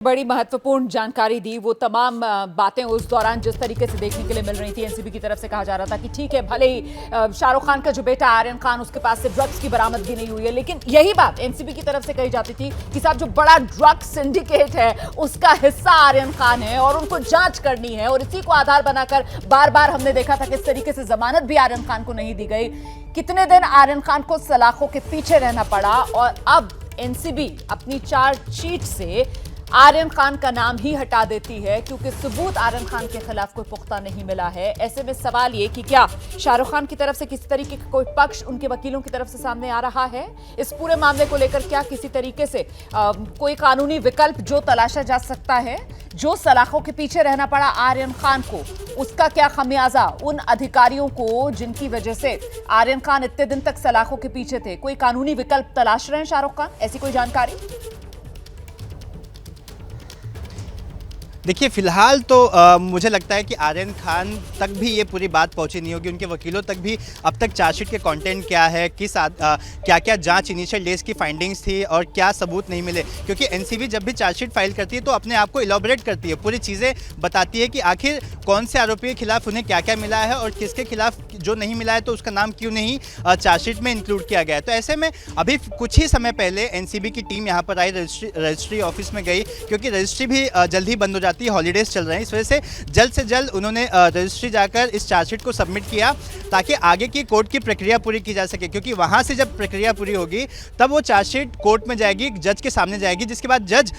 बड़ी महत्वपूर्ण जानकारी दी। वो तमाम बातें उस दौरान जिस तरीके से देखने के लिए मिल रही थी, एनसीबी की तरफ से कहा जा रहा था कि ठीक है, भले ही शाहरुख खान का जो बेटा आर्यन खान, उसके पास से ड्रग्स की बरामदगी नहीं हुई है, लेकिन यही बात एनसीबी की तरफ से कही जाती थी कि साहब जो बड़ा ड्रग सिंडिकेट है उसका हिस्सा आर्यन खान है और उनको जांच करनी है। और इसी को आधार बनाकर बार बार हमने देखा था किस तरीके से जमानत भी आर्यन खान को नहीं दी गई। कितने दिन आर्यन खान को सलाखों के पीछे रहना पड़ा और अब एनसीबी अपनी चार्जशीट से आर्यन खान का नाम ही हटा देती है क्योंकि सबूत आर्यन खान के खिलाफ कोई पुख्ता नहीं मिला है। ऐसे में सवाल ये कि क्या शाहरुख खान की तरफ से किसी तरीके का कोई पक्ष उनके वकीलों की तरफ से सामने आ रहा है? इस पूरे मामले को लेकर क्या किसी तरीके से कोई कानूनी विकल्प जो तलाशा जा सकता है? जो सलाखों के पीछे रहना पड़ा आर्यन खान को, उसका क्या खमियाजा उन अधिकारियों को जिनकी वजह से आर्यन खान इतने दिन तक सलाखों के पीछे थे? कोई कानूनी विकल्प तलाश रहे हैं शाहरुख खान? ऐसी कोई जानकारी? देखिए, फिलहाल तो मुझे लगता है कि आर्यन खान तक भी ये पूरी बात पहुंची नहीं होगी, उनके वकीलों तक भी अब तक चार्जशीट के कंटेंट क्या है, क्या क्या जांच इनिशियल डेज की फाइंडिंग्स थी और क्या सबूत नहीं मिले। क्योंकि एनसीबी जब भी चार्जशीट फाइल करती है तो अपने आप को इलॉबरेट करती है, पूरी चीज़ें बताती है कि आखिर कौन से आरोपी के खिलाफ उन्हें क्या क्या मिला है और किसके खिलाफ जो नहीं मिला है तो उसका नाम क्यों नहीं चार्जशीट में इंक्लूड किया गया है। तो ऐसे में अभी कुछ ही समय पहले एनसीबी की टीम यहाँ पर आई, रजिस्ट्री ऑफिस में गई, क्योंकि रजिस्ट्री भी जल्द ही बंद हो जाती है, हॉलीडेज चल रहे हैं। इस वजह से जल्द उन्होंने रजिस्ट्री जाकर इस चार्जशीट को सबमिट किया ताकि आगे की कोर्ट की प्रक्रिया पूरी की जा सके। क्योंकि वहां से जब प्रक्रिया पूरी होगी तब वो चार्जशीट कोर्ट में जाएगी, जज के सामने जाएगी, जिसके बाद जज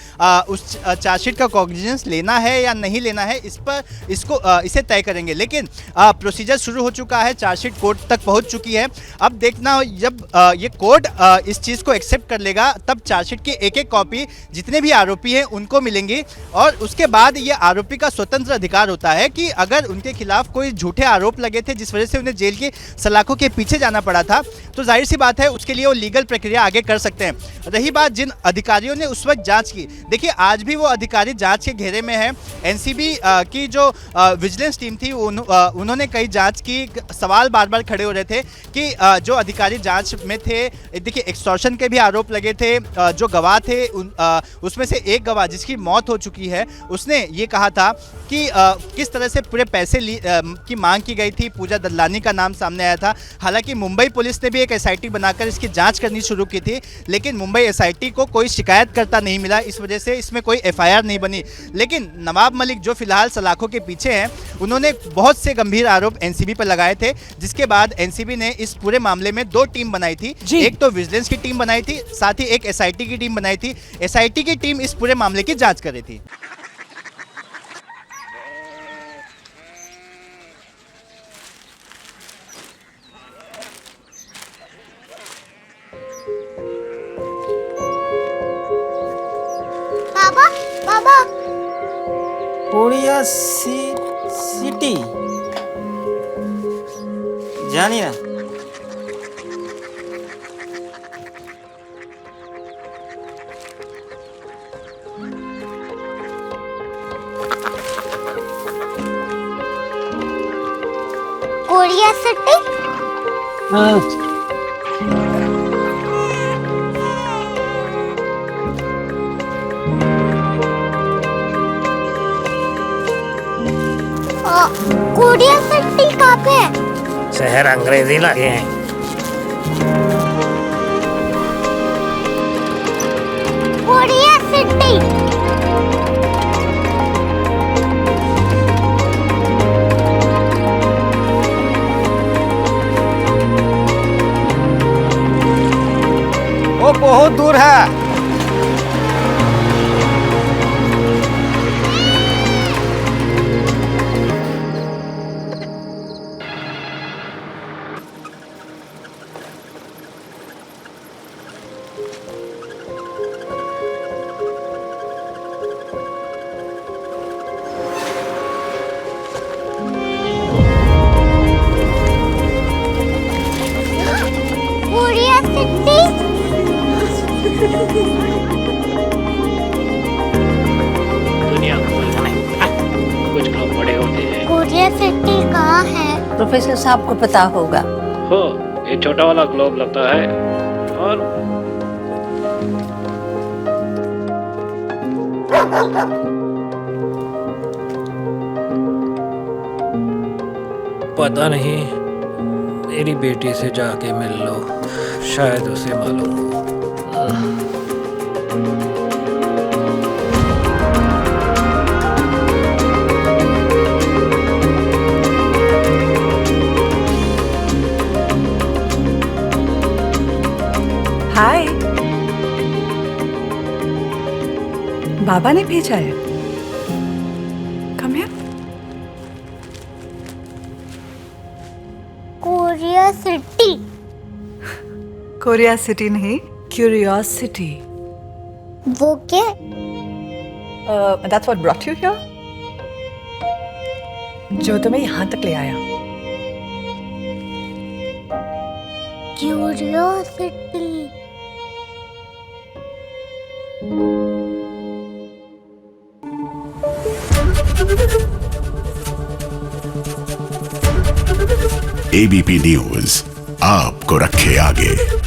उस चार्जशीट का कॉग्निजेंस लेना है या नहीं लेना है इसे तय करेंगे। लेकिन प्रोसीजर शुरू हो चुका है, चार्जशीट कोर्ट तक पहुंच चुकी है। अब देखना हो जब ये कोर्ट इस चीज़ को एक्सेप्ट कर लेगा तब चार्जशीट की एक एक कॉपी जितने भी आरोपी हैं उनको मिलेंगी और उसके बाद ये आरोपी का स्वतंत्र अधिकार होता है कि अगर उनके खिलाफ कोई झूठे आरोप लगे थे जिस वजह से उन्हें जेल की सलाखों के पीछे जाना पड़ा था, तो जाहिर सी बात है उसके लिए वो लीगल प्रक्रिया आगे कर सकते हैं। रही बात जिन अधिकारियों ने उस वक्त जांच की, देखिए आज भी वो अधिकारी जांच के घेरे में है। एनसीबी की जो विजिलेंस टीम थी उन्होंने कई जांच की, सवाल बार बार खड़े हो रहे थे कि जो अधिकारी जांच में थे, देखिए एक्सटॉर्शन के भी आरोप लगे थे। जो गवाह थे उसमें से एक गवाह जिसकी मौत हो चुकी है, उसने ये कहा था कि किस तरह से पूरे पैसे की मांग की गई थी। पूजा दल्लानी का नाम सामने आया था। हालांकि मुंबई पुलिस ने भी एक एसआईटी बनाकर इसकी जांच करनी शुरू की थी, लेकिन मुंबई एसआईटी को कोई शिकायतकर्ता नहीं मिला, इस वजह से इसमें कोई एफआईआर नहीं बनी। लेकिन नवाब मलिक जो फिलहाल सलाखों के पीछे हैं, उन्होंने बहुत से गंभीर आरोप एनसीबी पर लगाए थे, जिसके बाद एनसीबी ने इस पूरे मामले में दो टीम बनाई थी। एक तो विजिलेंस की टीम बनाई थी, साथ ही एक एसआईटी की टीम बनाई थी। एसआईटी की टीम इस पूरे मामले की जांच कर रही थी। बाबा कोरिया सिटी जानी ना? Korea city? कोरिया सिटी कहाँ पे है? शहर अंग्रेजी लगे हैं। Korea city. वो बहुत दूर है। Korea city? दुनिया कुछ लोग बड़े होते हैं। कोरिया सिटी कहाँ है? प्रोफेसर साहब को पता होगा। हो, ये छोटा वाला ग्लोब लगता है और पता नहीं, मेरी बेटी से जाके मिल लो, शायद उसे मालूम हो। हाय, बाबा ने भेजा है। Come here. Korea city. Korea city नहीं, क्यूरियोसिटी। वो क्या? That's what brought you here? जो तुम्हें यहाँ तक ले आया। क्यूरियोसिटी। एबीपी न्यूज आपको रखे आगे।